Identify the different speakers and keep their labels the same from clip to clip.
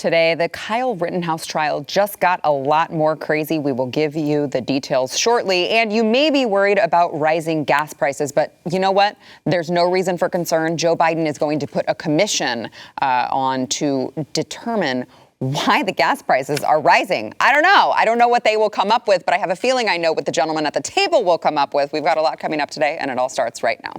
Speaker 1: today. The Kyle Rittenhouse trial just got a lot more crazy. We will give you the details shortly. And you may be worried about rising gas prices, but you know what? There's no reason for concern. Joe Biden is going to put a commission on to determine why the gas prices are rising. I don't know. I don't know what they will come up with, but I have a feeling I know what the gentleman at the table will come up with. We've got a lot coming up today, and it all starts right now.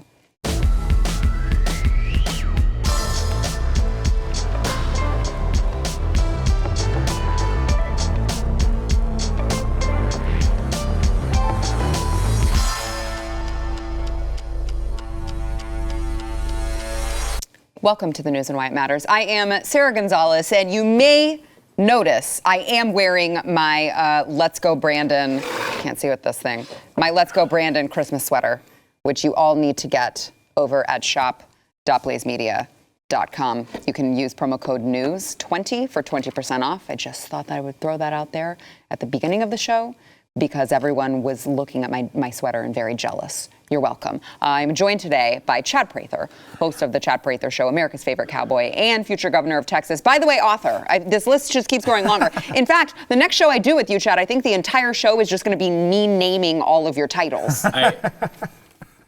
Speaker 1: Welcome to the news and why it matters. I am Sarah Gonzalez, and you may notice I am wearing my Let's Go Brandon, can't see with this thing, my Let's Go Brandon Christmas sweater, which you all need to get over at shop.blazemedia.com. You can use promo code NEWS20 for 20% off. I just thought that I would throw that out there at the beginning of the show because everyone was looking at my sweater and very jealous. You're welcome. I'm joined today by Chad Prather, host of the Chad Prather Show, America's favorite cowboy, and future governor of Texas. By the way, author. This list just keeps growing longer. In fact, the next show I do with you, Chad, I think the entire show is just going to be me naming all of your titles.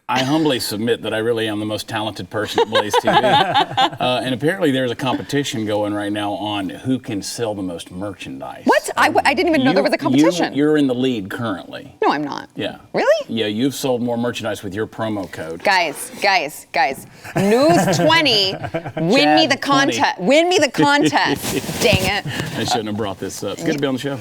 Speaker 2: I humbly submit that I really am the most talented person at BlazeTV. And apparently there's a competition going right now on who can sell the most merchandise.
Speaker 1: What? I didn't even know there was a competition.
Speaker 2: You're in the lead currently.
Speaker 1: No, I'm not.
Speaker 2: Yeah.
Speaker 1: Really?
Speaker 2: Yeah, you've sold more merchandise with your promo code.
Speaker 1: Guys. News 20. Win me the contest. Win me the contest. Dang it.
Speaker 2: I shouldn't have brought this up. It's good to be on the show.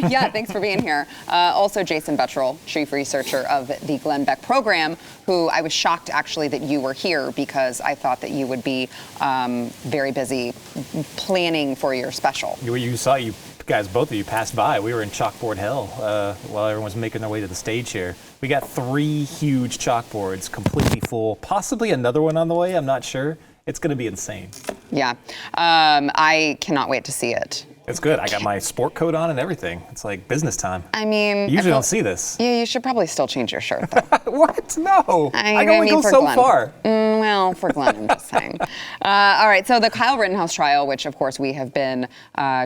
Speaker 1: Yeah, thanks for being here. Also, Jason Buttrell, chief researcher of the Glenn Beck program, who I was shocked actually that you were here because I thought that you would be very busy planning for your special.
Speaker 3: You saw, you guys, both of you passed by. We were in chalkboard hell while everyone was making their way to the stage here. We got 3 huge chalkboards completely full, possibly another one on the way, I'm not sure. It's going to be insane.
Speaker 1: Yeah, I cannot wait to see it.
Speaker 3: It's good. I got my sport coat on and everything. It's like business time.
Speaker 1: I mean,
Speaker 3: you usually don't see this.
Speaker 1: Yeah, you should probably still change your shirt, though.
Speaker 3: What? No. I can only go
Speaker 1: for
Speaker 3: so
Speaker 1: Glenn.
Speaker 3: far.
Speaker 1: Well, for Glenn, I'm just saying. All right, so the Kyle Rittenhouse trial, which of course we have been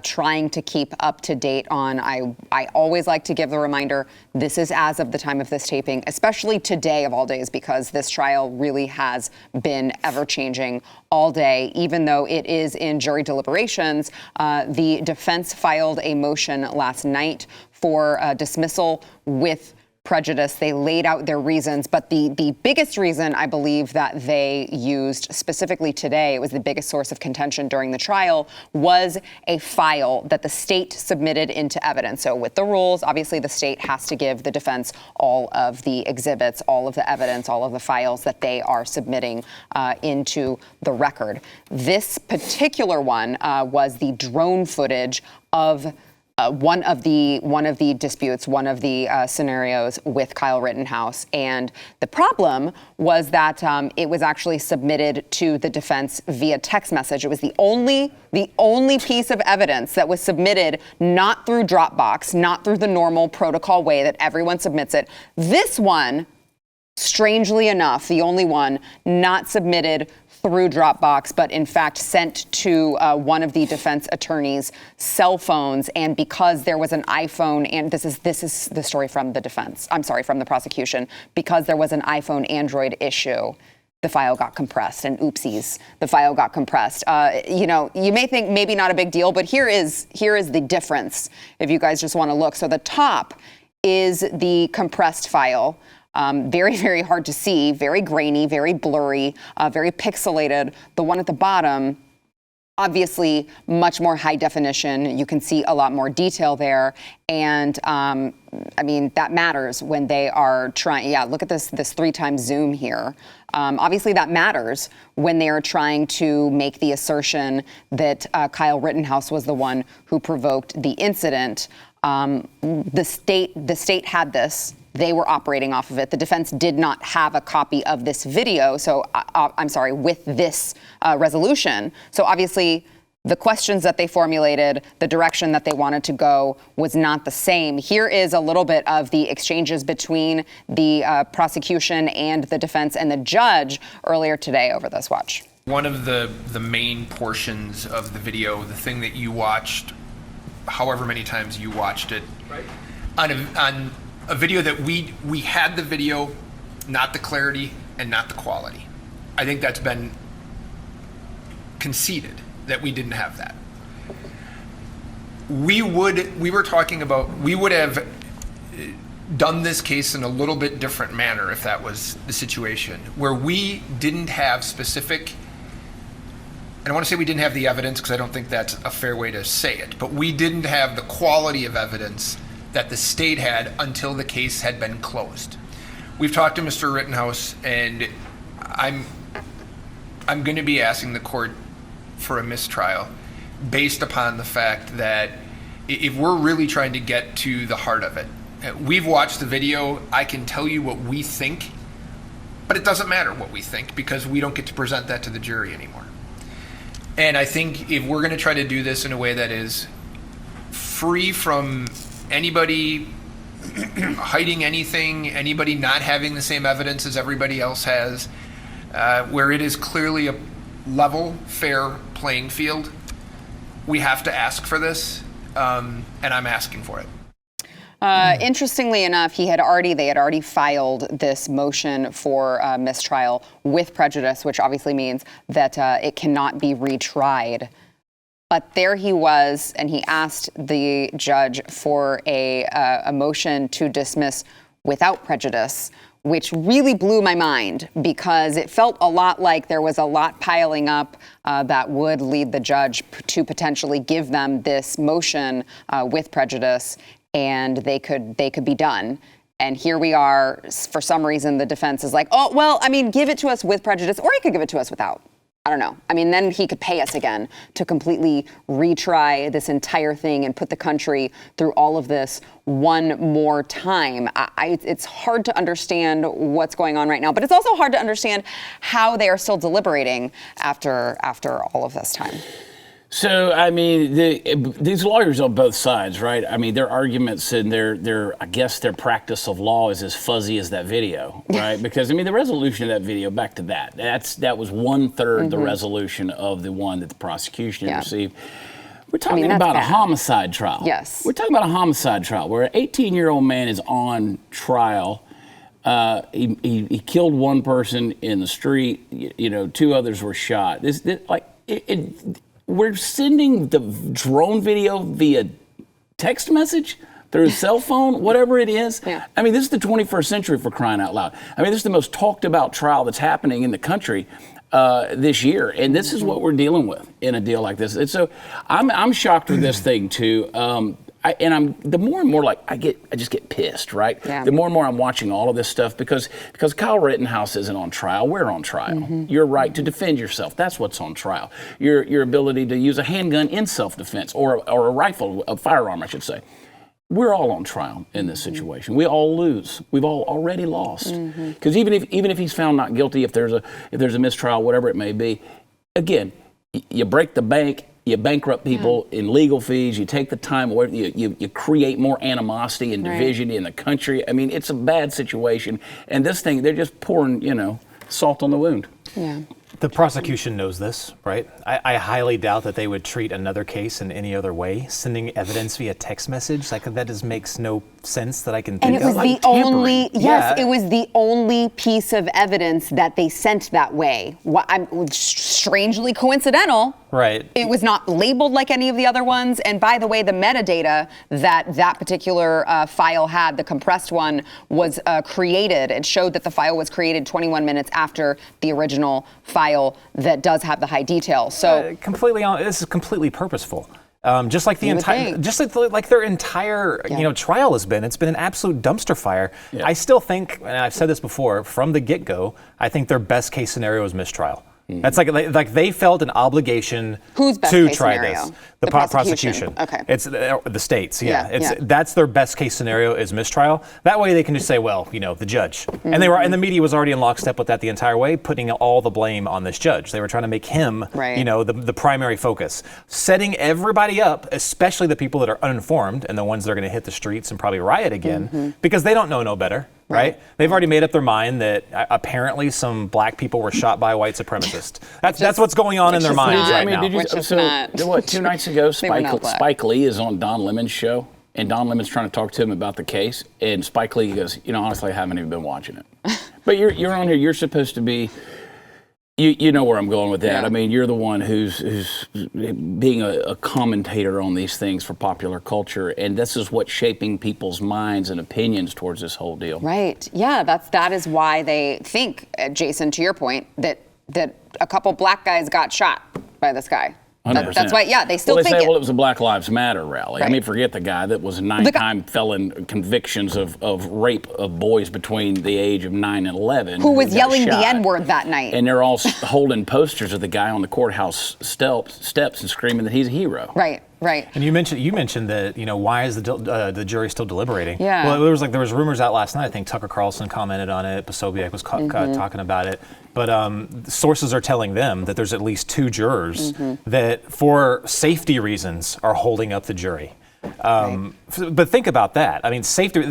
Speaker 1: trying to keep up to date on. I always like to give the reminder, this is as of the time of this taping, especially today of all days, because this trial really has been ever-changing all day, even though it is in jury deliberations. The defense filed a motion last night for dismissal with prejudice. They laid out their reasons, but the biggest reason I believe that they used specifically today, it was the biggest source of contention during the trial, was a file that the state submitted into evidence. So with the rules, obviously the state has to give the defense all of the exhibits, all of the evidence, all of the files that they are submitting into the record. This particular one was the drone footage of one of the disputes, one of the scenarios with Kyle Rittenhouse. And the problem was that it was actually submitted to the defense via text message. It was the only piece of evidence that was submitted, not through Dropbox, not through the normal protocol way that everyone submits it. This one, strangely enough, the only one not submitted through Dropbox, but in fact sent to one of the defense attorney's cell phones. And because there was an iPhone, and this is the story from the defense, I'm sorry, from the prosecution, because there was an iPhone Android issue, the file got compressed, and oopsies, the file got compressed. You may think maybe not a big deal, but here is the difference if you guys just want to look. So the top is the compressed file. Very, very hard to see, very grainy, very blurry, very pixelated. The one at the bottom, obviously much more high definition. You can see a lot more detail there. And I mean, that matters when they are trying. Yeah, look at this 3x zoom here. Obviously, that matters when they are trying to make the assertion that Kyle Rittenhouse was the one who provoked the incident. The state had this. They were operating off of it. The defense did not have a copy of this video. So I'm sorry, with this resolution. So obviously, the questions that they formulated, the direction that they wanted to go was not the same. Here is a little bit of the exchanges between the prosecution and the defense and the judge earlier today over this. Watch.
Speaker 4: One of the main portions of the video, the thing that you watched, however many times you watched it, right, on a video that we had the video, not the clarity and not the quality. I think that's been conceded that we didn't have that. We were talking about, we would have done this case in a little bit different manner if that was the situation, where we didn't have specific, and I want to say we didn't have the evidence because I don't think that's a fair way to say it, but we didn't have the quality of evidence that the state had until the case had been closed. We've talked to Mr. Rittenhouse, and I'm going to be asking the court for a mistrial based upon the fact that if we're really trying to get to the heart of it, we've watched the video, I can tell you what we think, but it doesn't matter what we think because we don't get to present that to the jury anymore. And I think if we're going to try to do this in a way that is free from anybody hiding anything, anybody not having the same evidence as everybody else has, where it is clearly a level, fair playing field, we have to ask for this, and I'm asking for it.
Speaker 1: Interestingly enough, they had already filed this motion for mistrial with prejudice, which obviously means that it cannot be retried. But there he was, and he asked the judge for a motion to dismiss without prejudice, which really blew my mind because it felt a lot like there was a lot piling up that would lead the judge to potentially give them this motion with prejudice, and they could be done. And here we are. For some reason, the defense is like, oh, well, I mean, give it to us with prejudice, or he could give it to us without. I don't know. I mean, then he could pay us again to completely retry this entire thing and put the country through all of this one more time. It's hard to understand what's going on right now, but it's also hard to understand how they are still deliberating after all of this time.
Speaker 2: So, I mean, these lawyers on both sides, right? I mean, their arguments and I guess their practice of law is as fuzzy as that video, right? Because, I mean, the resolution of that video, back to that was 1/3 the resolution of the one that the prosecution received. We're talking about a homicide trial.
Speaker 1: Yes.
Speaker 2: We're talking about a homicide trial where an 18-year-old man is on trial. He killed one person in the street. You know, 2 others were shot. We're sending the drone video via text message, through a cell phone, whatever it is.
Speaker 1: Yeah.
Speaker 2: I mean, this is the 21st century, for crying out loud. I mean, this is the most talked about trial that's happening in the country this year. And this is what we're dealing with in a deal like this. And so I'm shocked with this thing, too. The more and more I just get pissed, right?
Speaker 1: Yeah.
Speaker 2: The more and more I'm watching all of this stuff because Kyle Rittenhouse isn't on trial. We're on trial. Your right to defend yourself, that's what's on trial. Your ability to use a handgun in self-defense or a rifle, a firearm, I should say. We're all on trial in this situation. We all lose. We've all already lost. Because even if he's found not guilty, if there's a mistrial, whatever it may be, again, you break the bank. You bankrupt people in legal fees. You take the time away. You create more animosity and division in the country. I mean, it's a bad situation. And this thing, they're just pouring, salt on the wound.
Speaker 1: Yeah.
Speaker 3: The prosecution knows this, right? I highly doubt that they would treat another case in any other way. Sending evidence via text message, that just makes no sense that I can think
Speaker 1: of. And it was the only, it was the only piece of evidence that they sent that way. Strangely coincidental.
Speaker 3: Right.
Speaker 1: It was not labeled like any of the other ones. And by the way, the metadata that particular file had, the compressed one, was created. It showed that the file was created 21 minutes after the original file that does have the high detail. So
Speaker 3: this is completely purposeful. Just like their entire trial has been. It's been an absolute dumpster fire. Yeah. I still think, and I've said this before, from the get-go, I think their best case scenario is mistrial. That's like they felt an obligation
Speaker 1: Who's best
Speaker 3: to
Speaker 1: case
Speaker 3: try
Speaker 1: scenario?
Speaker 3: this. The prosecution.
Speaker 1: Okay.
Speaker 3: It's the states. Yeah.
Speaker 1: Yeah.
Speaker 3: That's their best case scenario is mistrial. That way they can just say, well, the judge. And and the media was already in lockstep with that the entire way, putting all the blame on this judge. They were trying to make him, the primary focus, setting everybody up, especially the people that are uninformed and the ones that are going to hit the streets and probably riot again because they don't know no better. Right? They've already made up their mind that apparently some black people were shot by a white supremacist. That's what's going on in their minds right now.
Speaker 2: What, 2 nights ago, Spike Lee is on Don Lemon's show, and Don Lemon's trying to talk to him about the case, and Spike Lee goes, honestly, I haven't even been watching it. But you're on here, you're supposed to be, you know where I'm going with that.
Speaker 1: Yeah.
Speaker 2: I mean, you're the one who's being a commentator on these things for popular culture, and this is what's shaping people's minds and opinions towards this whole deal.
Speaker 1: Right. Yeah, that is why they think, Jason, to your point, that a couple black guys got shot by this guy.
Speaker 2: 100%.
Speaker 1: That's why, they still
Speaker 2: they
Speaker 1: think
Speaker 2: say,
Speaker 1: it.
Speaker 2: It was a Black Lives Matter rally.
Speaker 1: Right.
Speaker 2: I mean, forget the guy that was 9-time felon convictions of rape of boys between the age of 9 and 11.
Speaker 1: Who was yelling
Speaker 2: shot.
Speaker 1: the N-word that night.
Speaker 2: And they're all holding posters of the guy on the courthouse steps and screaming that he's a hero.
Speaker 1: Right.
Speaker 3: And you mentioned that why is the jury still deliberating?
Speaker 1: Yeah.
Speaker 3: Well, there was rumors out last night. I think Tucker Carlson commented on it. Posobiec was talking about it. But sources are telling them that there's at least 2 jurors that, for safety reasons, are holding up the jury. But think about that. I mean, safety.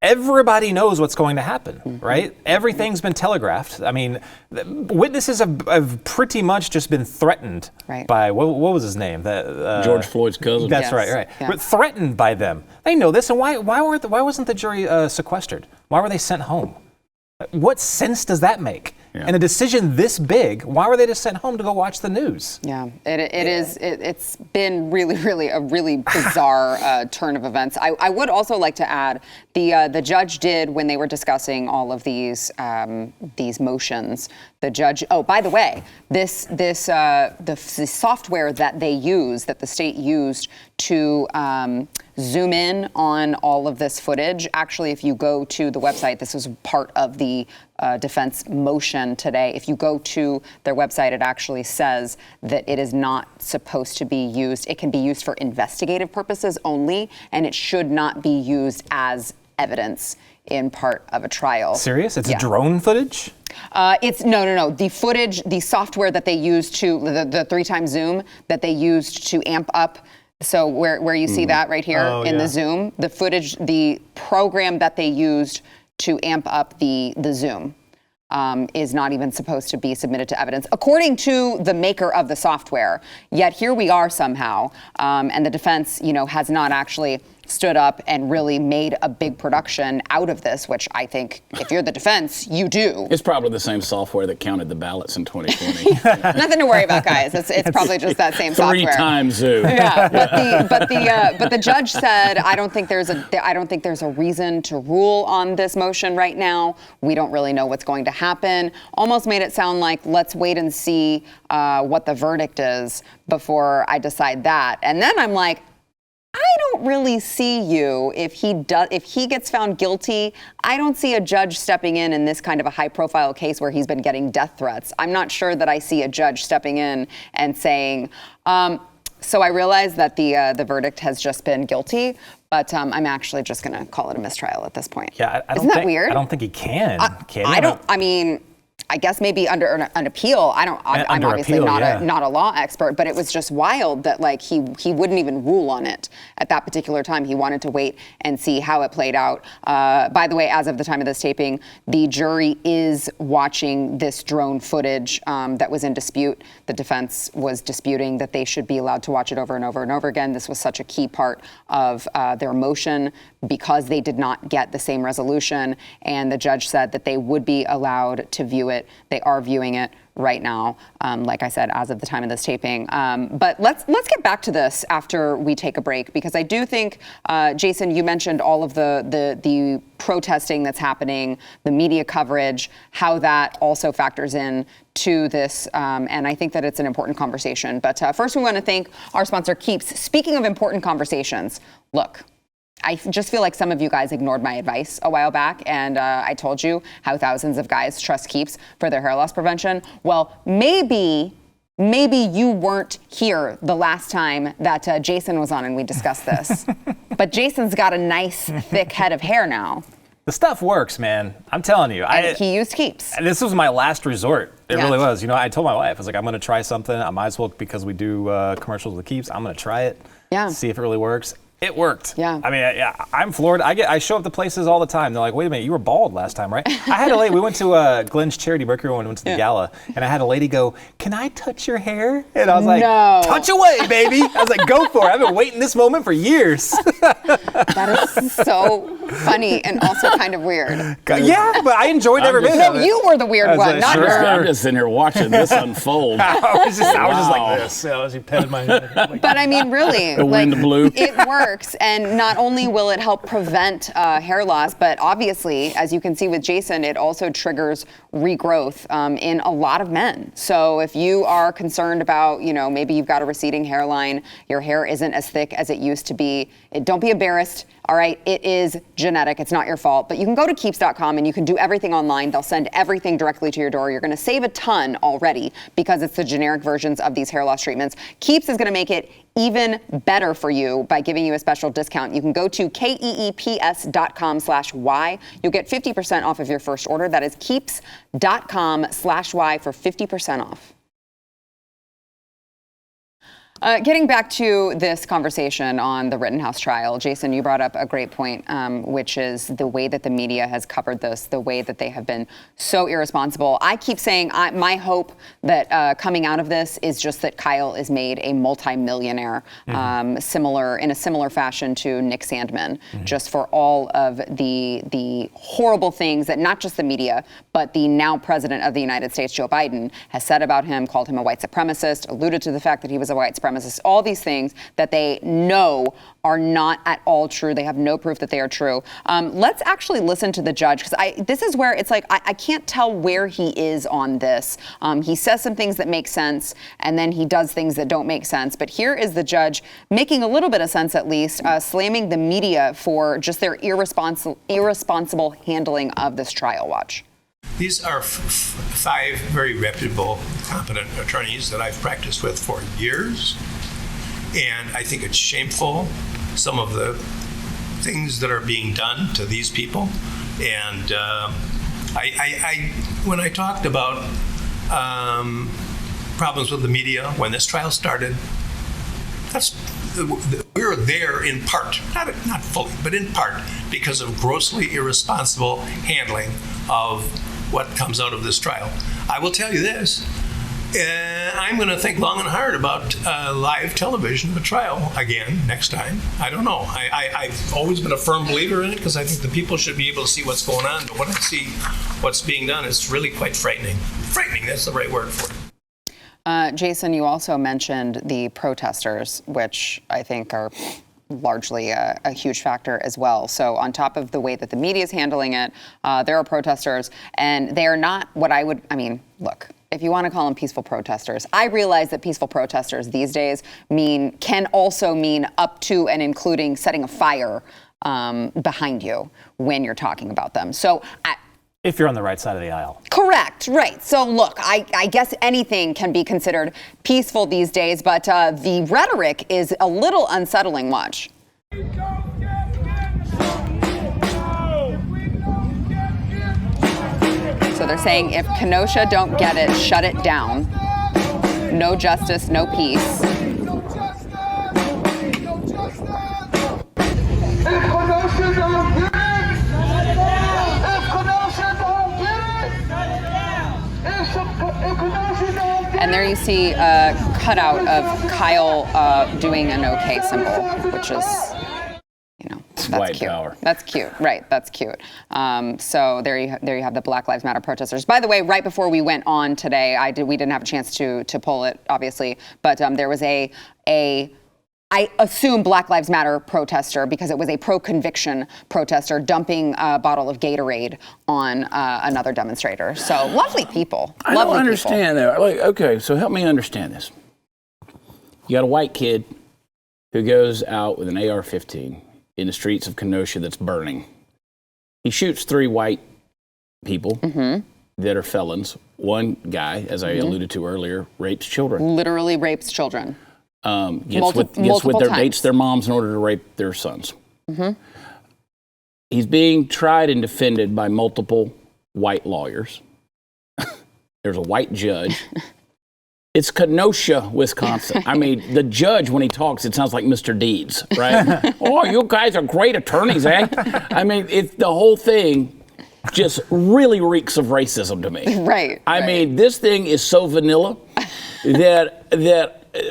Speaker 3: Everybody knows what's going to happen, right? Everything's been telegraphed. I mean, witnesses have pretty much just been threatened by, what was his name?
Speaker 2: George Floyd's cousin.
Speaker 3: That's right. Yeah. But threatened by them. They know this, and why wasn't the jury sequestered? Why were they sent home? What sense does that make? Yeah. And a decision this big, why were they just sent home to go watch the news?
Speaker 1: Yeah, it's been really a really bizarre turn of events. I would also like to add the judge did, when they were discussing all of these motions, the judge, by the way, the software that they use, that the state used to zoom in on all of this footage. Actually, if you go to the website, this was part of the defense motion today. If you go to their website, it actually says that it is not supposed to be used. It can be used for investigative purposes only, and it should not be used as evidence in part of a trial.
Speaker 3: Serious? It's drone footage?
Speaker 1: It's no. The footage, the software that they used to, the 3-time zoom that they used to amp up. So where you see that right here the zoom, the footage, the program that they used to amp up the zoom is not even supposed to be submitted to evidence, according to the maker of the software. Yet here we are somehow, and the defense, has not actually stood up and really made a big production out of this, which I think if you're the defense, you do.
Speaker 2: It's probably the same software that counted the ballots in 2020.
Speaker 1: Nothing to worry about, guys. It's probably just that same software.
Speaker 2: 3-time Zoom.
Speaker 1: Yeah, but the judge said, I don't think there's a reason to rule on this motion right now. We don't really know what's going to happen. Almost made it sound like, let's wait and see what the verdict is before I decide that. And then I'm like, I don't really see you if he gets found guilty. I don't see a judge stepping in this kind of a high-profile case where he's been getting death threats. I'm not sure that I see a judge stepping in and saying, so I realize that the verdict has just been guilty, but I'm actually just going to call it a mistrial at this point.
Speaker 3: Yeah,
Speaker 1: Isn't that weird?
Speaker 3: I don't think he can.
Speaker 1: I guess maybe under an appeal. I'm obviously not a law expert, but it was just wild that he wouldn't even rule on it at that particular time. He wanted to wait and see how it played out. By the way, as of the time of this taping, the jury is watching this drone footage that was in dispute. The defense was disputing that they should be allowed to watch it over and over and over again. This was such a key part of their motion because they did not get the same resolution, and the judge said that they would be allowed to view it. They are viewing it right now, like I said, as of the time of this taping. But let's get back to this after we take a break, because I do think, Jason, you mentioned all of the protesting that's happening, the media coverage, how that also factors in to this, and I think that it's an important conversation. But first, we want to thank our sponsor, Keeps. Speaking of important conversations, look, I just feel like some of you guys ignored my advice a while back, and I told you how thousands of guys trust Keeps for their hair loss prevention. Well, maybe maybe you weren't here the last time that Jason was on and we discussed this. But Jason's got a nice, thick head of hair now.
Speaker 3: The stuff works, man. I'm telling you.
Speaker 1: And he used Keeps.
Speaker 3: This was my last resort. It
Speaker 1: Yeah.
Speaker 3: really was. You know, I told my wife, I was like, I'm going to try something. I might as well, because we do commercials with Keeps, I'm going to try it.
Speaker 1: Yeah.
Speaker 3: See if it really works. It worked.
Speaker 1: Yeah.
Speaker 3: I mean, I'm floored. I show up to places all the time. They're like, wait a minute, you were bald last time, right? I had a lady, we went to Glenn's Charity Mercury when we went to the gala, and I had a lady go, can I touch your hair? And I was like,
Speaker 1: No.
Speaker 3: touch away, baby. I was like, go for it. I've been waiting this moment for years.
Speaker 1: That is so funny and also kind of weird.
Speaker 3: Yeah, but I enjoyed every minute
Speaker 1: No,
Speaker 3: of it.
Speaker 1: you were the weird
Speaker 3: I was
Speaker 1: one,
Speaker 3: like,
Speaker 1: not
Speaker 3: sure.
Speaker 1: her.
Speaker 2: I'm just sitting here watching this unfold.
Speaker 3: I was just
Speaker 2: Wow.
Speaker 3: like this. I was just petting my head. Like,
Speaker 1: But I mean, really,
Speaker 2: The wind blew.
Speaker 1: it works. And not only will it help prevent hair loss, but obviously, as you can see with Jason, it also triggers regrowth in a lot of men. So if you are concerned about, maybe you've got a receding hairline, your hair isn't as thick as it used to be, don't be embarrassed. All right, it is genetic. It's not your fault. But you can go to keeps.com and you can do everything online. They'll send everything directly to your door. You're going to save a ton already because it's the generic versions of these hair loss treatments. Keeps is going to make it even better for you by giving you a special discount. You can go to keeps.com/Y. You'll get 50% off of your first order. That is keeps.com/Y for 50% off. Getting back to this conversation on the Rittenhouse trial, Jason, you brought up a great point, which is the way that the media has covered this, the way that they have been so irresponsible. I keep saying my hope that coming out of this is just that Kyle is made a multimillionaire, in a similar fashion to Nick Sandmann, just for all of the horrible things that not just the media, but the now president of the United States, Joe Biden, has said about him, called him a white supremacist, alluded to the fact that he was a white supremacist, all these things that they know are not at all true. They have no proof that they are true. Let's actually listen to the judge, because this is where it's like, I can't tell where he is on this. He says some things that make sense, and then he does things that don't make sense. But here is the judge making a little bit of sense, at least, slamming the media for just their irresponsible handling of this trial. Watch.
Speaker 5: These are five very reputable, competent attorneys that I've practiced with for years. And I think it's shameful, some of the things that are being done to these people. And when I talked about problems with the media when this trial started, we were there in part, not fully, but in part, because of grossly irresponsible handling of what comes out of this trial. I will tell you this, I'm going to think long and hard about live television of a trial again next time. I don't know. I've always been a firm believer in it because I think the people should be able to see what's going on. But when I see what's being done, it's really quite frightening. Frightening, that's the right word for it.
Speaker 1: Jason, you also mentioned the protesters, which I think are largely a huge factor as well. So on top of the way that the media is handling it, there are protesters, and they are not what look, if you want to call them peaceful protesters, I realize that peaceful protesters these days can also mean up to and including setting a fire behind you when you're talking about them. So
Speaker 3: if you're on the right side of the aisle.
Speaker 1: Correct, right. So look, I guess anything can be considered peaceful these days, but the rhetoric is a little unsettling. Watch. So they're saying if Kenosha don't get it, shut it down. No justice, no peace. And there you see a cutout of Kyle doing an OK symbol, which is, that's
Speaker 2: white
Speaker 1: cute.
Speaker 2: power.
Speaker 1: That's cute, right? That's cute. So there you have the Black Lives Matter protesters. By the way, right before we went on today, we didn't have a chance to pull it, obviously, but there was a I assume Black Lives Matter protester, because it was a pro-conviction protester dumping a bottle of Gatorade on another demonstrator. So lovely people.
Speaker 2: I don't understand that. Like, okay, so help me understand this. You got a white kid who goes out with an AR-15 in the streets of Kenosha that's burning. He shoots 3 white people. that are felons. One guy, as I alluded to earlier, rapes children.
Speaker 1: Literally rapes children.
Speaker 2: Gets with their dates their moms in order to rape their sons. He's being tried and defended by multiple white lawyers. There's a white judge. It's Kenosha, Wisconsin. I mean, the judge, when he talks, it sounds like Mr. Deeds, right? Oh, you guys are great attorneys, eh? I mean, the whole thing just really reeks of racism to me.
Speaker 1: Right.
Speaker 2: I mean, this thing is so vanilla that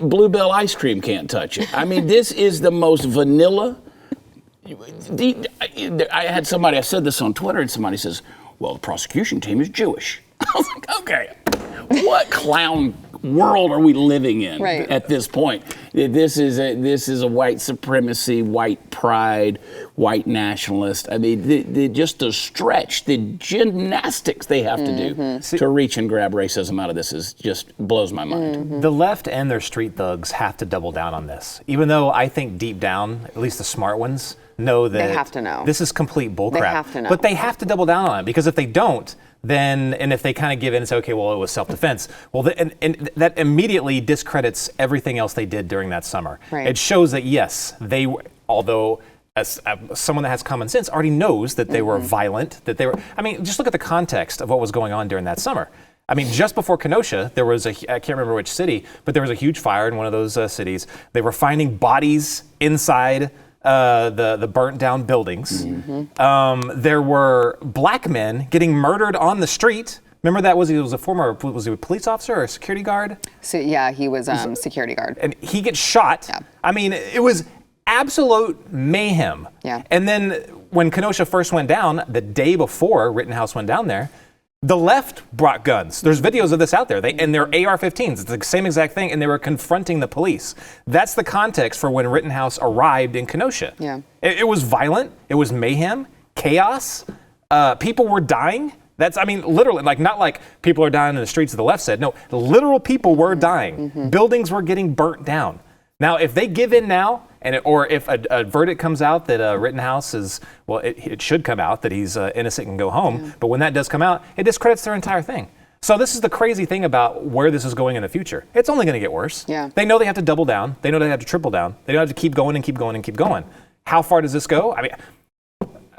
Speaker 2: Bluebell ice cream can't touch it. I mean, this is the most vanilla. I said this on Twitter, and somebody says, well, the prosecution team is Jewish. I was like, okay, what clown world are we living in at this point? This is a white supremacy, white pride, white nationalist. I mean, just the stretch, the gymnastics they have to do to reach and grab racism out of this just blows my mind.
Speaker 3: The left and their street thugs have to double down on this, even though I think deep down, at least the smart ones, know that
Speaker 1: they have to know.
Speaker 3: This is complete bullcrap.
Speaker 1: They have to know.
Speaker 3: But they have to double down on it, because if they don't, and if they kind of give in and say, okay, well, it was self-defense, well, and that immediately discredits everything else they did during that summer.
Speaker 1: Right.
Speaker 3: It shows that, yes, although as someone that has common sense already knows that they were violent, I mean, just look at the context of what was going on during that summer. I mean, just before Kenosha, there was I can't remember which city, but there was a huge fire in one of those cities. They were finding bodies inside the burnt down buildings. There were black men getting murdered on the street. Remember he was a police officer or a security guard?
Speaker 1: So yeah, he was security guard.
Speaker 3: And he gets shot. Yeah. I mean, it was absolute mayhem.
Speaker 1: Yeah.
Speaker 3: And then when Kenosha first went down, the day before Rittenhouse went down there, the left brought guns. There's videos of this out there. And they're AR-15s. It's the same exact thing, and they were confronting the police. That's the context for when Rittenhouse arrived in Kenosha.
Speaker 1: Yeah.
Speaker 3: It was violent. It was mayhem, chaos. People were dying. Literally, not like people are dying in the streets, the left said. No, literal people were dying. Buildings were getting burnt down. Now, if they give in now, or if a verdict comes out that Rittenhouse is, well, it should come out that he's innocent and go home. But when that does come out, it discredits their entire thing. So this is the crazy thing about where this is going in the future. It's only going to get worse.
Speaker 1: Yeah.
Speaker 3: They know they have to double down. They know they have to triple down. They don't have to keep going and keep going and keep going. How far does this go? I mean,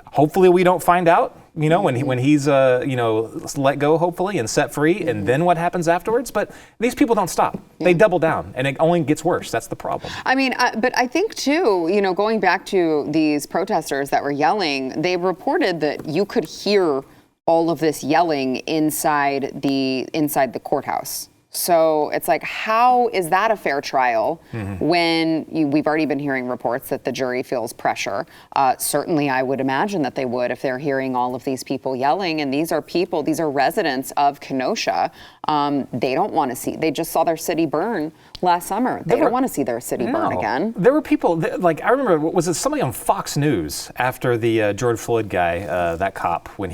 Speaker 3: hopefully we don't find out, when he's, let go, hopefully, and set free, and then what happens afterwards. But these people don't stop. They double down, and it only gets worse. That's the problem.
Speaker 1: I mean, but I think, too, going back to these protesters that were yelling, they reported that you could hear all of this yelling inside the courthouse. So it's like, how is that a fair trial when we've already been hearing reports that the jury feels pressure? Certainly, I would imagine that they would if they're hearing all of these people yelling. And these are residents of Kenosha. They don't want to see, they just saw their city burn last summer. They don't want to see their city burn again.
Speaker 3: There were people, I remember, was it somebody on Fox News after the George Floyd guy, that cop, when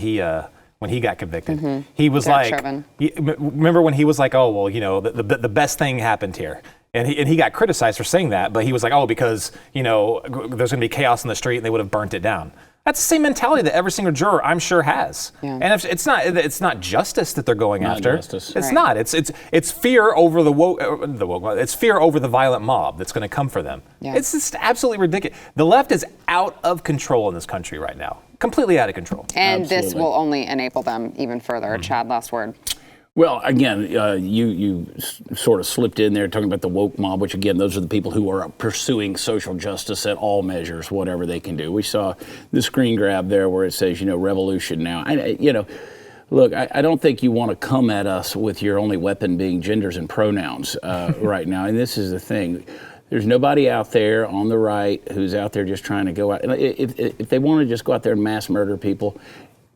Speaker 3: he got convicted, he was remember when he was like, oh, well, the best thing happened here. And he got criticized for saying that, but he was like, oh, because, there's going to be chaos in the street and they would have burnt it down. That's the same mentality that every single juror, I'm sure, has. Yeah. And it's not justice that they're going after.
Speaker 2: Justice.
Speaker 3: It's not. It's fear over it's fear over the violent mob that's going to come for them. Yeah. It's just absolutely ridiculous. The left is out of control in this country right now. Completely out of control.
Speaker 1: And this will only enable them even further. Chad, last word.
Speaker 2: Well, again, you sort of slipped in there talking about the woke mob, which, again, those are the people who are pursuing social justice at all measures, whatever they can do. We saw the screen grab there where it says, revolution now. Look, I don't think you want to come at us with your only weapon being genders and pronouns right now. And this is the thing. There's nobody out there on the right who's out there just trying to go out. If they want to just go out there and mass murder people,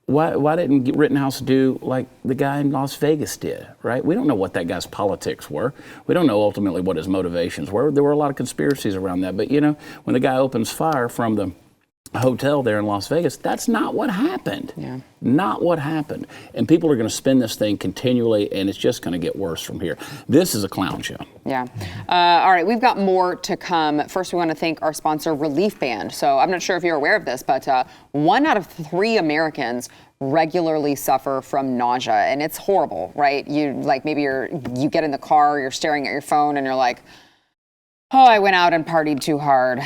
Speaker 2: why didn't Rittenhouse do like the guy in Las Vegas did, right? We don't know what that guy's politics were. We don't know ultimately what his motivations were. There were a lot of conspiracies around that. But, when the guy opens fire from the hotel there in Las Vegas. That's not what happened.
Speaker 1: Yeah.
Speaker 2: Not what happened. And people are going to spin this thing continually, and it's just going to get worse from here. This is a clown show.
Speaker 1: Yeah. All right, we've got more to come. First, we want to thank our sponsor, Reliefband. So I'm not sure if you're aware of this, but 1 out of 3 Americans regularly suffer from nausea, and it's horrible, right? You get in the car, you're staring at your phone, and you're like, oh, I went out and partied too hard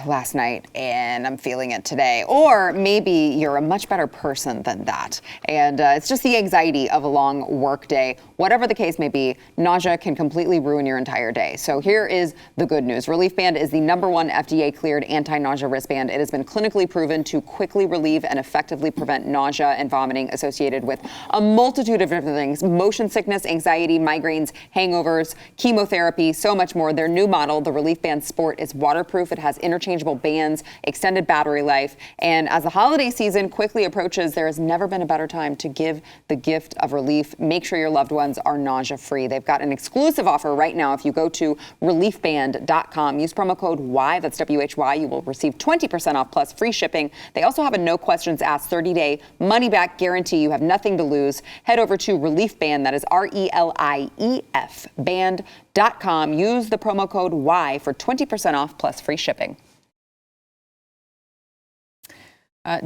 Speaker 1: last night and I'm feeling it today. Or maybe you're a much better person than that. And it's just the anxiety of a long work day. Whatever the case may be, nausea can completely ruin your entire day. So here is the good news. Reliefband is the #1 FDA-cleared anti-nausea wristband. It has been clinically proven to quickly relieve and effectively prevent nausea and vomiting associated with a multitude of different things: motion sickness, anxiety, migraines, hangovers, chemotherapy, so much more. Their new model, the Reliefband Sport, is waterproof. It has interchangeable bands, extended battery life, and as the holiday season quickly approaches, there has never been a better time to give the gift of relief. Make sure your loved ones are nausea-free. They've got an exclusive offer right now. If you go to reliefband.com, use promo code WHY, that's WHY, you will receive 20% off plus free shipping. They also have a no questions asked 30-day money-back guarantee. You have nothing to lose. Head over to Reliefband, that is RELIEF, band.com. Use the promo code WHY for 20% off plus free shipping.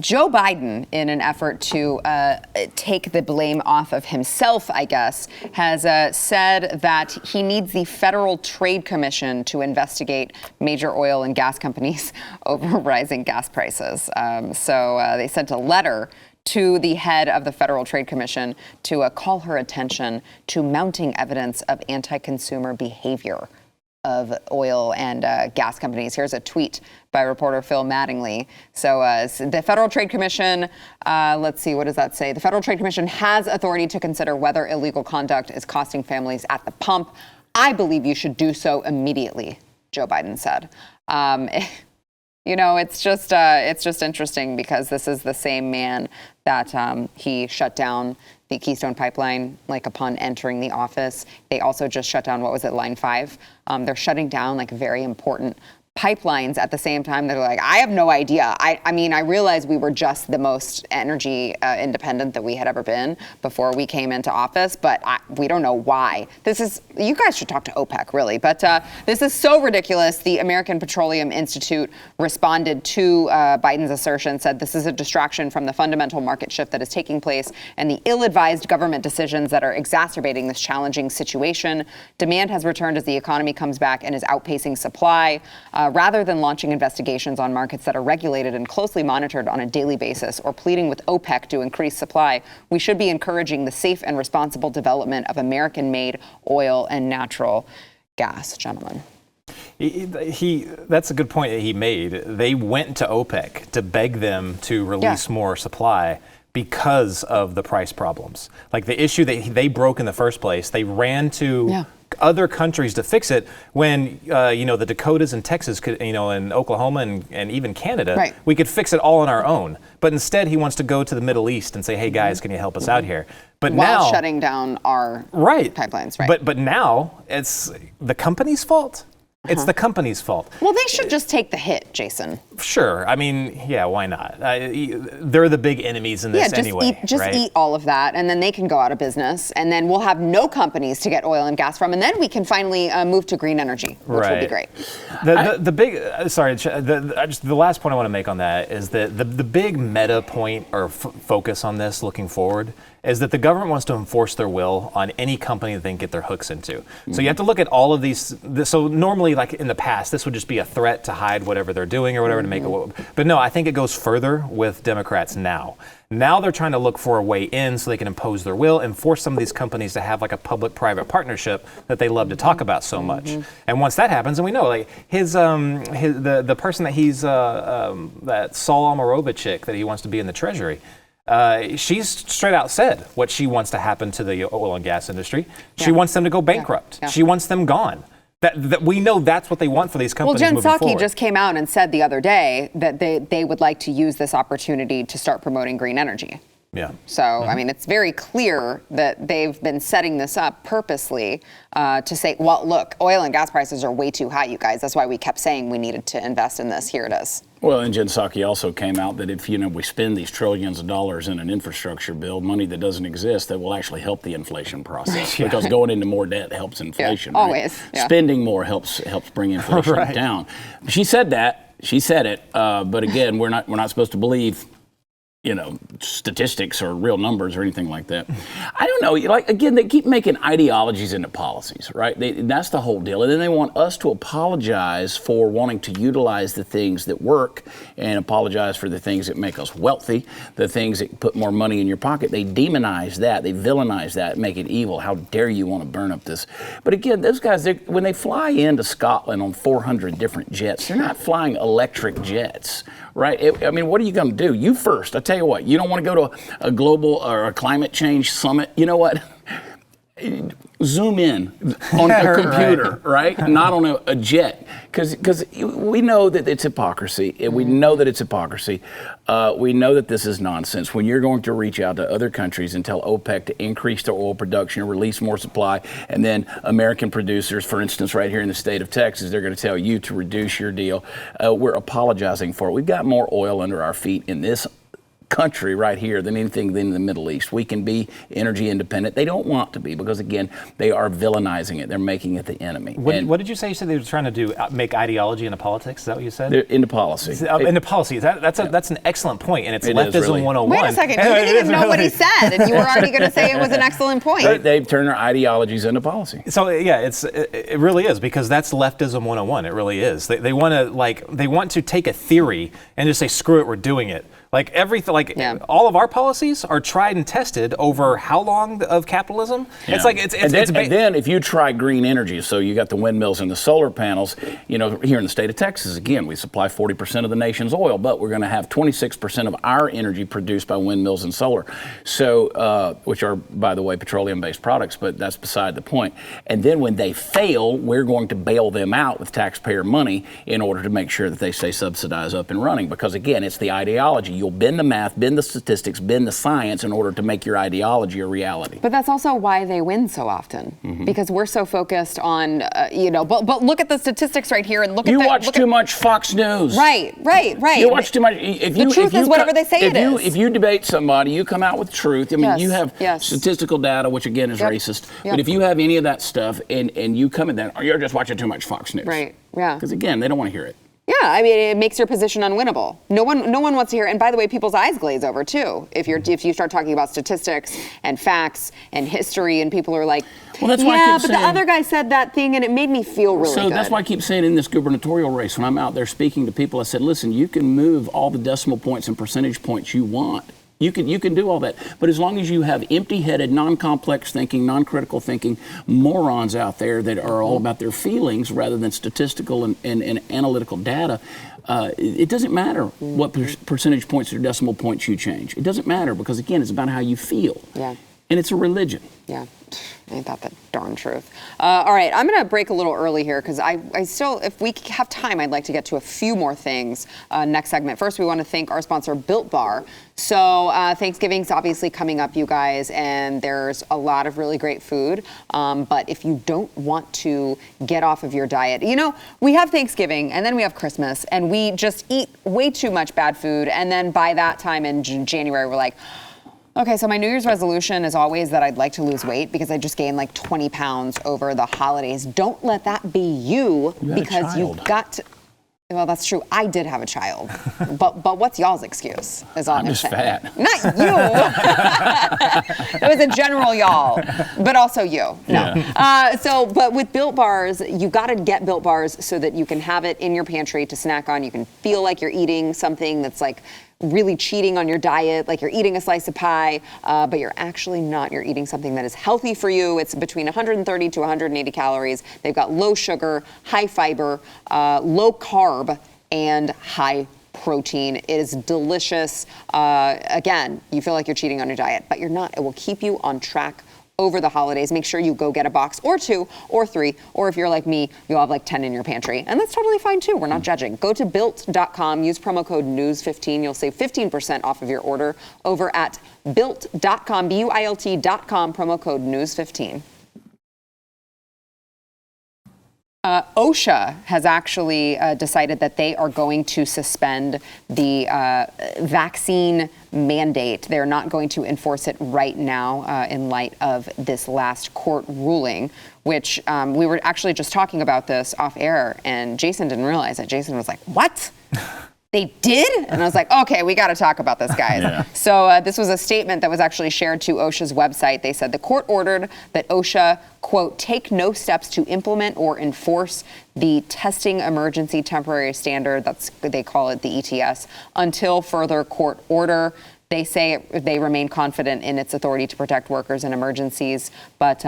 Speaker 1: Joe Biden, in an effort to take the blame off of himself, I guess, has said that he needs the Federal Trade Commission to investigate major oil and gas companies over rising gas prices. So they sent a letter to the head of the Federal Trade Commission to call her attention to mounting evidence of anti-consumer behavior of oil and gas companies. Here's a tweet by reporter Phil Mattingly. So the Federal Trade Commission, let's see, what does that say? The Federal Trade Commission has authority to consider whether illegal conduct is costing families at the pump. I believe you should do so immediately, Joe Biden said. You know, it's just interesting because this is the same man that he shut down the Keystone Pipeline, like upon entering the office. They also just shut down, what was it, Line 5? They're shutting down like very important pipelines at the same time. They're like, I have no idea. I mean, I realize we were just the most energy independent that we had ever been before we came into office, but we don't know why. You guys should talk to OPEC, really. But this is so ridiculous. The American Petroleum Institute responded to Biden's assertion, said this is a distraction from the fundamental market shift that is taking place and the ill-advised government decisions that are exacerbating this challenging situation. Demand has returned as the economy comes back and is outpacing supply. Rather than launching investigations on markets that are regulated and closely monitored on a daily basis or pleading with OPEC to increase supply, we should be encouraging the safe and responsible development of American-made oil and natural gas, gentlemen.
Speaker 3: That's a good point that he made. They went to OPEC to beg them to release more supply because of the price problems. Like the issue that they broke in the first place, they ran to other countries to fix it when, the Dakotas and Texas could, and Oklahoma and even Canada, we could fix it all on our own. But instead, he wants to go to the Middle East and say, hey, guys, can you help us out here? But
Speaker 1: while shutting down our pipelines, right?
Speaker 3: But now it's the company's fault. It's the company's fault.
Speaker 1: Well, they should just take the hit, Jason.
Speaker 3: Sure. I mean, yeah, why not? They're the big enemies in this anyway.
Speaker 1: Eat all of that, and then they can go out of business, and then we'll have no companies to get oil and gas from, and then we can finally move to green energy, which will be great.
Speaker 3: The last point I want to make on that is that the big meta point or focus on this looking forward is that the government wants to enforce their will on any company that they can get their hooks into. So you have to look at all of these. So normally, like in the past, this would just be a threat to hide whatever they're doing or whatever to make it. But no, I think it goes further with Democrats now. Now they're trying to look for a way in so they can impose their will and force some of these companies to have like a public-private partnership that they love to talk about so much. And once that happens, and we know like the person that he's that Saul Omarova chick that he wants to be in the Treasury. She's straight out said what she wants to happen to the oil and gas industry. She wants them to go bankrupt. She wants them gone. That we know that's what they want for these companies moving forward.
Speaker 1: Jen Psaki just came out and said the other day that they would like to use this opportunity to start promoting green energy.
Speaker 3: Yeah.
Speaker 1: So, I mean, it's very clear that they've been setting this up purposely to say, well, look, oil and gas prices are way too high, you guys. That's why we kept saying we needed to invest in this. Here it is.
Speaker 2: Well, and Jen Psaki also came out that if, we spend these trillions of dollars in an infrastructure bill, money that doesn't exist, that will actually help the inflation process. Because going into more debt helps inflation.
Speaker 1: Yeah,
Speaker 2: right?
Speaker 1: always. Yeah.
Speaker 2: Spending more helps bring inflation down. She said that. She said it. But again, we're not supposed to believe statistics or real numbers or anything like that. I don't know. Again, they keep making ideologies into policies, right? That's the whole deal. And then they want us to apologize for wanting to utilize the things that work and apologize for the things that make us wealthy, the things that put more money in your pocket. They demonize that. They villainize that, make it evil. How dare you want to burn up this? But again, those guys, when they fly into Scotland on 400 different jets, they're not flying electric jets, right? I mean, what are you going to do? You first. I tell you what, you don't want to go to a global or a climate change summit. You know what? Zoom in on a computer, right? Not on a jet. Because we know that it's hypocrisy. We know that it's hypocrisy. We know that this is nonsense. When you're going to reach out to other countries and tell OPEC to increase their oil production, release more supply, and then American producers, for instance, right here in the state of Texas, they're going to tell you to reduce your deal. We're apologizing for it. We've got more oil under our feet in this country right here than anything in the Middle East. We can be energy independent. They don't want to be because, again, they are villainizing it. They're making it the enemy.
Speaker 3: What did you say? You said they were trying to make ideology into politics? Is that what you said?
Speaker 2: They're into policy.
Speaker 3: Into policy. That's an excellent point, and it's leftism
Speaker 2: really.
Speaker 3: 101.
Speaker 1: Wait a second. You didn't even know what he said, and you were already going to say it was an excellent point.
Speaker 2: They've turned their ideologies into policy.
Speaker 3: So yeah, it really is, because that's leftism 101. It really is. They want to take a theory and just say, screw it, we're doing it. Like everything, all of our policies are tried and tested over how long of capitalism? Yeah.
Speaker 2: And then if you try green energy, so you got the windmills and the solar panels, here in the state of Texas, again, we supply 40% of the nation's oil, but we're going to have 26% of our energy produced by windmills and solar. So, which are, by the way, petroleum-based products, but that's beside the point. And then when they fail, we're going to bail them out with taxpayer money in order to make sure that they stay subsidized up and running. Because again, it's the ideology. You'll bend the math, bend the statistics, bend the science in order to make your ideology a reality.
Speaker 1: But that's also why they win so often, because we're so focused on, but look at the statistics right here and look at
Speaker 2: You watch too much Fox News.
Speaker 1: Right.
Speaker 2: You watch too much.
Speaker 1: The truth is whatever they say it is.
Speaker 2: If you debate somebody, you come out with truth. I mean, you have statistical data, which again is racist. Yep. But if you have any of that stuff and you come in there, you're just watching too much Fox News.
Speaker 1: Right, yeah.
Speaker 2: Because again, they don't want to hear it.
Speaker 1: Yeah, I mean, it makes your position unwinnable. No one wants to hear. And by the way, people's eyes glaze over too if you start talking about statistics and facts and history, and people are like,
Speaker 2: well, that's why I keep saying,
Speaker 1: the other guy said that thing, and it made me feel really good.
Speaker 2: So that's why I keep saying in this gubernatorial race, when I'm out there speaking to people, I said, listen, you can move all the decimal points and percentage points you want. You can do all that, but as long as you have empty-headed, non-complex thinking, non-critical thinking morons out there that are all about their feelings rather than statistical and analytical data, it doesn't matter what percentage points or decimal points you change. It doesn't matter because, again, it's about how you feel.
Speaker 1: Yeah.
Speaker 2: And it's a religion.
Speaker 1: Yeah. Ain't that the darn truth? All right, I'm going to break a little early here because I still, if we have time, I'd like to get to a few more things next segment. First, we want to thank our sponsor, Built Bar. So Thanksgiving's obviously coming up, you guys, and there's a lot of really great food. But if you don't want to get off of your diet, we have Thanksgiving and then we have Christmas and we just eat way too much bad food. And then by that time in January, we're like, okay, so my New Year's resolution is always that I'd like to lose weight because I just gained like 20 pounds over the holidays. Don't let that be you because you've got to. Well, that's true. I did have a child. But what's y'all's excuse? Is all
Speaker 2: I'm just fat.
Speaker 1: Not you. It was a general y'all, but also you. No.
Speaker 2: Yeah.
Speaker 1: But with Built Bars, you got to get Built Bars so that you can have it in your pantry to snack on. You can feel like you're eating something that's like really cheating on your diet, like you're eating a slice of pie, but you're actually not. You're eating something that is healthy for you. It's between 130 to 180 calories. They've got low sugar, high fiber, low carb, and high protein. It is delicious. Again, you feel like you're cheating on your diet, but you're not. It will keep you on track over the holidays, make sure you go get a box or 2 or 3, or if you're like me, you'll have like 10 in your pantry. And that's totally fine too. We're not judging. Go to built.com, use promo code NEWS15. You'll save 15% off of your order over at built.com, BUILT.com, promo code NEWS15. OSHA has actually decided that they are going to suspend the vaccine mandate. They're not going to enforce it right now in light of this last court ruling, which we were actually just talking about this off air, and Jason didn't realize it. Jason was like, what? They did? And I was like, okay, we got to talk about this, guys.
Speaker 2: Yeah.
Speaker 1: So this was a statement that was actually shared to OSHA's website. They said the court ordered that OSHA, quote, take no steps to implement or enforce the testing emergency temporary standard, they call it the ETS, until further court order. They say they remain confident in its authority to protect workers in emergencies, but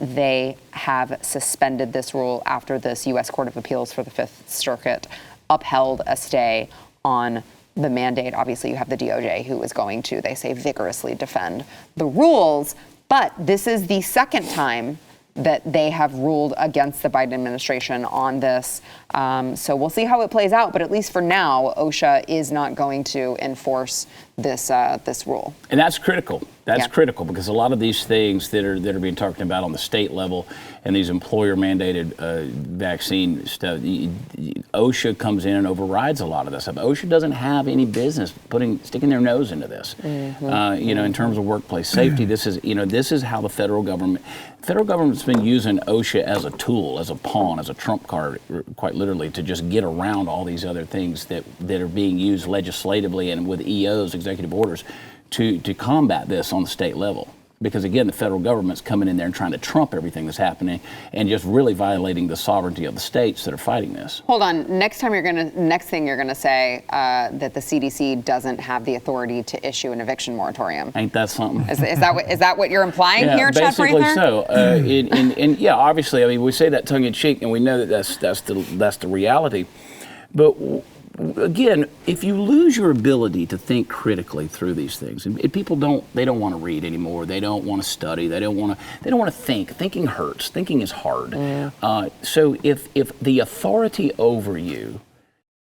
Speaker 1: they have suspended this rule after this U.S. Court of Appeals for the Fifth Circuit upheld a stay on the mandate. Obviously, you have the DOJ who is going to, they say, vigorously defend the rules. But this is the second time that they have ruled against the Biden administration on this. So we'll see how it plays out. But at least for now, OSHA is not going to enforce this rule.
Speaker 2: And that's critical. That's
Speaker 1: Yeah.
Speaker 2: critical because a lot of these things that are being talked about on the state level and these employer-mandated vaccine stuff, OSHA comes in and overrides a lot of this stuff. OSHA doesn't have any business sticking their nose into this. In terms of workplace safety, this is how the federal government's been using OSHA as a tool, as a pawn, as a trump card, quite literally, to just get around all these other things that are being used legislatively and with EOs, executive orders, to combat this on the state level. Because again, the federal government's coming in there and trying to trump everything that's happening and just really violating the sovereignty of the states that are fighting this.
Speaker 1: Hold on. Next thing you're gonna say that the CDC doesn't have the authority to issue an eviction moratorium.
Speaker 2: Ain't that something?
Speaker 1: Is that what you're implying here, Chad
Speaker 2: basically
Speaker 1: Prather?
Speaker 2: so. And yeah, obviously, I mean, we say that tongue in cheek, and we know that that's the reality. But again, if you lose your ability to think critically through these things, and people don't want to read anymore. They don't want to study. They don't want to think. Thinking hurts. Thinking is hard. So if the authority over you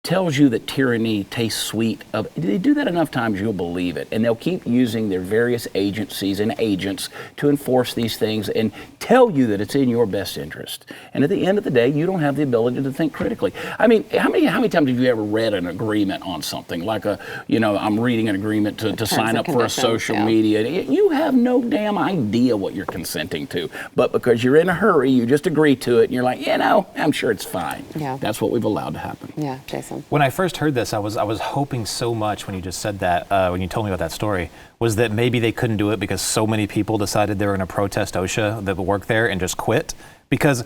Speaker 2: tells you that tyranny tastes sweet, they do that enough times, you'll believe it. And they'll keep using their various agencies and agents to enforce these things and tell you that it's in your best interest. And at the end of the day, you don't have the ability to think critically. I mean, how many times have you ever read an agreement on something? Like I'm reading an agreement to sign up for a social media. You have no damn idea what you're consenting to. But because you're in a hurry, you just agree to it, and you're like, I'm sure it's fine.
Speaker 1: Yeah.
Speaker 2: That's what we've allowed to happen.
Speaker 1: Yeah, Jason.
Speaker 3: When I first heard this, I was hoping so much when you just said that, when you told me about that story, was that maybe they couldn't do it because so many people decided they were going to protest OSHA that work there and just quit. Because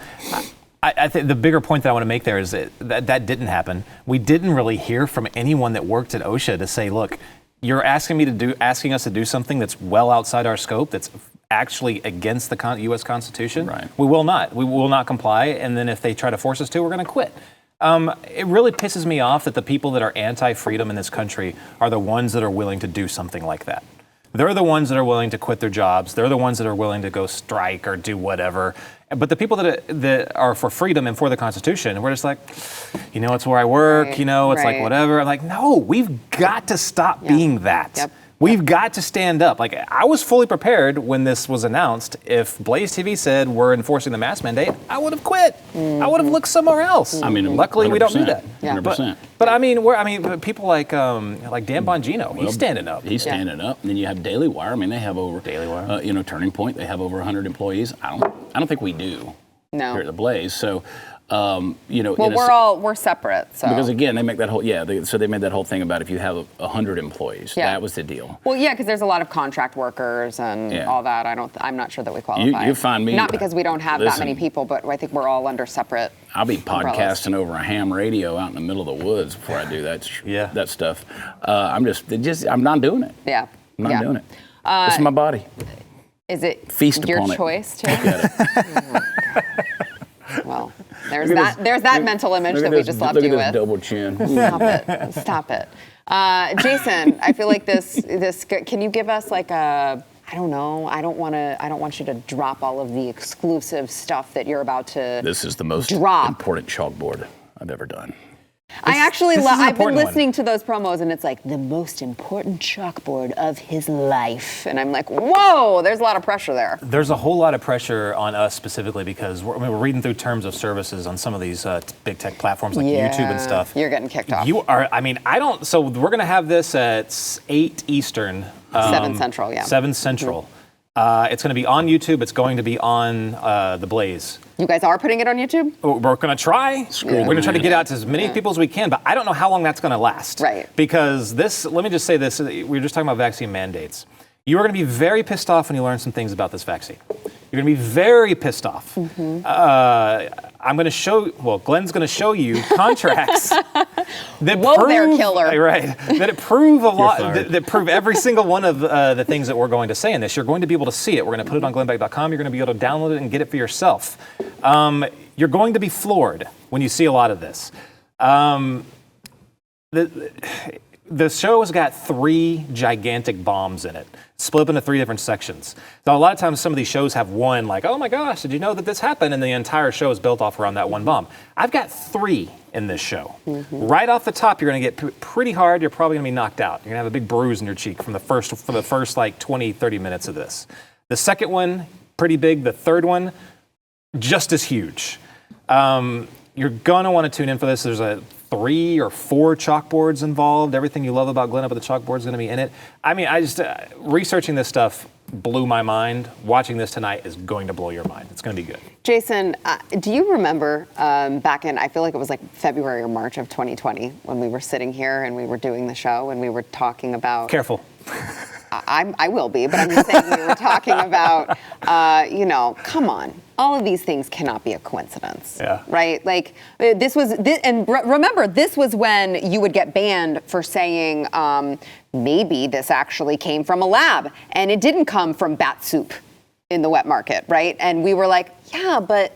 Speaker 3: I think the bigger point that I want to make there is that didn't happen. We didn't really hear from anyone that worked at OSHA to say, look, you're asking us to do something that's well outside our scope, that's actually against the U.S. Constitution.
Speaker 2: Right.
Speaker 3: We will not comply. And then if they try to force us to, we're going to quit. It really pisses me off that the people that are anti-freedom in this country are the ones that are willing to do something like that. They're the ones that are willing to quit their jobs. They're the ones that are willing to go strike or do whatever. But the people that are for freedom and for the Constitution, we're just like, it's where I work,
Speaker 1: Right,
Speaker 3: it's like whatever. I'm like, no, we've got to stop being that.
Speaker 1: Yep.
Speaker 3: We've got to stand up. Like, I was fully prepared when this was announced. If BlazeTV said we're enforcing the mask mandate, I would have quit. I would have looked somewhere else.
Speaker 2: I mean,
Speaker 3: luckily we don't do that.
Speaker 2: 100%.
Speaker 3: But I mean, people like Dan Bongino, he's standing up.
Speaker 2: He's standing up. And then you have Daily Wire. I mean, they have over
Speaker 3: Daily Wire.
Speaker 2: Turning Point. They have over 100 employees. I don't think we do.
Speaker 1: No.
Speaker 2: Here at the Blaze. So.
Speaker 1: Well, we're separate. So.
Speaker 2: Because again, they make that whole so they made that whole thing about if you have 100 employees, that was the deal.
Speaker 1: Well, yeah, because there's a lot of contract workers and all that. I'm not sure that we qualify.
Speaker 2: You find me
Speaker 1: not because we don't have that many people, but I think we're all under separate.
Speaker 2: I'll be podcasting
Speaker 1: umbrellas.
Speaker 2: over a ham radio out in the middle of the woods before I do that. That stuff. I'm not doing it.
Speaker 1: Yeah.
Speaker 2: I'm not doing it. This is my body.
Speaker 1: Is it
Speaker 2: Feast
Speaker 1: your
Speaker 2: upon it.
Speaker 1: choice to?
Speaker 2: Look at it.
Speaker 1: Well, there's that mental image that we just left you
Speaker 2: Look
Speaker 1: with.
Speaker 2: at this double chin.
Speaker 1: Stop it. Jason, I feel like this. Can you give us like a I don't know. I don't want you to drop all of the exclusive stuff that you're about to
Speaker 2: This is the most
Speaker 1: drop.
Speaker 2: important chalkboard I've ever done.
Speaker 1: I actually
Speaker 3: this is an
Speaker 1: I've been
Speaker 3: important one.
Speaker 1: listening to those promos, and it's like the most important chalkboard of his life. And I'm like, whoa, there's a lot of pressure there.
Speaker 3: There's a whole lot of pressure on us specifically because we're reading through terms of services on some of these big tech platforms like YouTube and stuff.
Speaker 1: You're getting kicked off.
Speaker 3: You are, I mean, I don't, so we're going to have this at 8 Eastern.
Speaker 1: 7 Central, yeah.
Speaker 3: 7 Central. It's going to be on YouTube. It's going to be on the Blaze.
Speaker 1: You guys are putting it on YouTube?
Speaker 3: We're going to try. We're going to try to
Speaker 2: man.
Speaker 3: get out to as many people as we can, but I don't know how long that's going to last.
Speaker 1: Right.
Speaker 3: Because this, let me just say this, we were just talking about vaccine mandates. You are going to be very pissed off when you learn some things about this vaccine. You're going to be very pissed off. I'm going to show, well, Glenn's going to show you contracts that
Speaker 1: Whoa
Speaker 3: prove,
Speaker 1: there, killer.
Speaker 3: Right, that prove a lot,
Speaker 2: fired.
Speaker 3: that prove every single one of the things that we're going to say in this. You're going to be able to see it. We're going to put it on glennbeck.com. You're going to be able to download it and get it for yourself. You're going to be floored when you see a lot of this. The show has got 3 gigantic bombs in it, split up into 3 different sections. Now, a lot of times some of these shows have one, like, oh my gosh, did you know that this happened? And the entire show is built off around that one bomb. I've got 3 in this show. Right off the top, you're going to get pretty hard. You're probably going to be knocked out. You're going to have a big bruise in your cheek for the first like 20, 30 minutes of this. The second one, pretty big. The third one, just as huge. You're going to want to tune in for this. There's 3 or 4 chalkboards involved. Everything you love about Glenn up at the chalkboard is going to be in it. I mean, I just, researching this stuff blew my mind. Watching this tonight is going to blow your mind. It's going to be good.
Speaker 1: Jason, do you remember back in, I feel like it was like February or March of 2020 when we were sitting here and we were doing the show and we were talking about...
Speaker 3: Careful.
Speaker 1: I will be, but I'm just saying we were talking about, come on. All of these things cannot be a coincidence, right? Like remember, this was when you would get banned for saying maybe this actually came from a lab and it didn't come from bat soup in the wet market, right? And we were like, yeah, but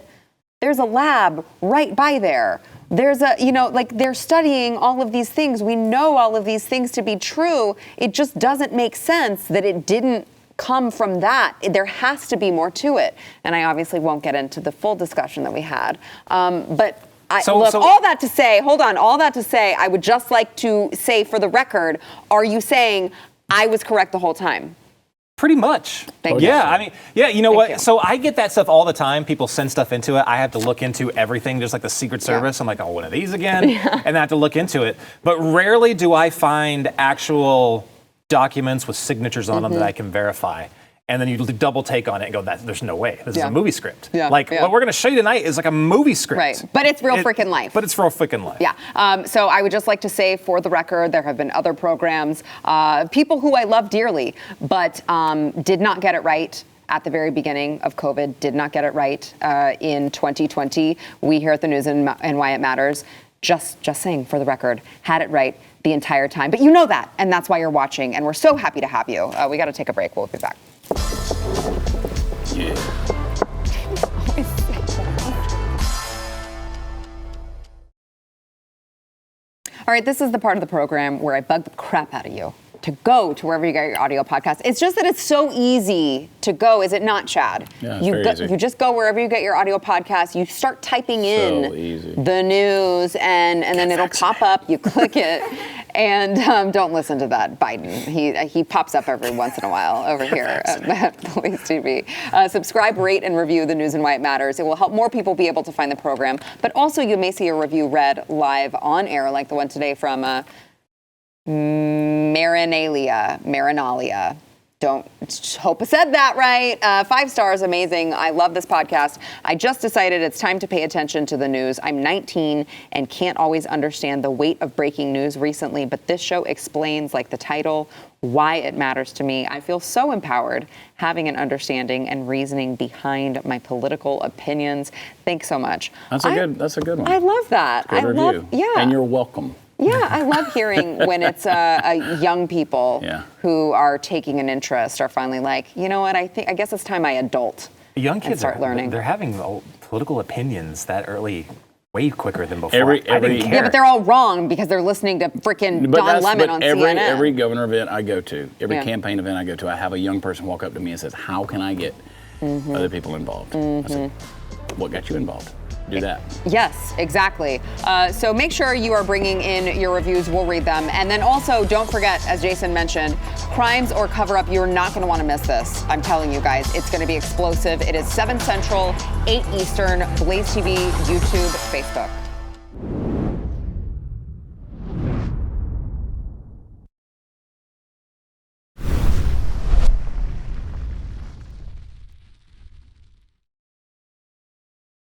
Speaker 1: there's a lab right by there. There's they're studying all of these things. We know all of these things to be true. It just doesn't make sense that it didn't come from that. There has to be more to it. And I obviously won't get into the full discussion that we had. All that to say, I would just like to say for the record, are you saying I was correct the whole time?
Speaker 3: Pretty much.
Speaker 1: Thank you.
Speaker 3: Yeah, I mean, yeah, you know what?
Speaker 1: you.
Speaker 3: So I get that stuff all the time. People send stuff into it. I have to look into everything, just like the Secret Service. I'm like, oh, one of these again? And I have to look into it. But rarely do I find actual documents with signatures on them that I can verify. And then you double take on it and go, there's no way. This is a movie script.
Speaker 1: Yeah.
Speaker 3: What we're going to show you tonight is like a movie script.
Speaker 1: Right, but it's real freaking life.
Speaker 3: But it's real freaking life.
Speaker 1: Yeah. So I would just like to say, for the record, there have been other programs, people who I love dearly, but did not get it right at the very beginning of COVID, did not get it right in 2020. We here at the News and Why It Matters, just saying for the record, had it right the entire time. But you know that, and that's why you're watching, and we're so happy to have you. We got to take a break. We'll be back.
Speaker 2: Yeah.
Speaker 1: All right, this is the part of the program where I bug the crap out of you to go to wherever you get your audio podcast. It's just that it's so easy to go, is it not, Chad?
Speaker 2: Yeah, it's very easy.
Speaker 1: You just go wherever you get your audio podcast. You start typing in
Speaker 2: easy.
Speaker 1: the news, and then it'll pop up. You click it, and don't listen to that Biden. He pops up every once in a while over here at BlazeTV. Subscribe, rate, and review the News and Why It Matters. It will help more people be able to find the program. But also, you may see a review read live on air, like the one today from Marinalia. Don't hope I said that right. 5 stars, amazing. I love this podcast. I just decided it's time to pay attention to the news. I'm 19 and can't always understand the weight of breaking news recently, but this show explains, like the title, why it matters to me. I feel so empowered having an understanding and reasoning behind my political opinions. Thanks so much.
Speaker 2: That's a good one.
Speaker 1: I love that.
Speaker 2: Good review. And you're welcome.
Speaker 1: Yeah, I love hearing when it's young people who are taking an interest, are finally like, you know what, I guess it's time I adult.
Speaker 3: Young kids
Speaker 1: start learning.
Speaker 3: They're having political opinions that early. way quicker than before.
Speaker 2: Every-
Speaker 3: I didn't care.
Speaker 1: Yeah, but they're all wrong because they're listening to freaking Don Lemon on CNN.
Speaker 2: Every governor event I go to, every
Speaker 1: Yeah.
Speaker 2: campaign event I go to, I have a young person walk up to me and says, "How can I get other people involved?" I said, "What got you involved? Do that."
Speaker 1: Yes, exactly. So make sure you are bringing in your reviews. We'll read them. And then also, don't forget, as Jason mentioned, crimes or cover-up, you're not going to want to miss this. I'm telling you guys, it's going to be explosive. It is 7 Central, 8 Eastern, Blaze TV, YouTube, Facebook.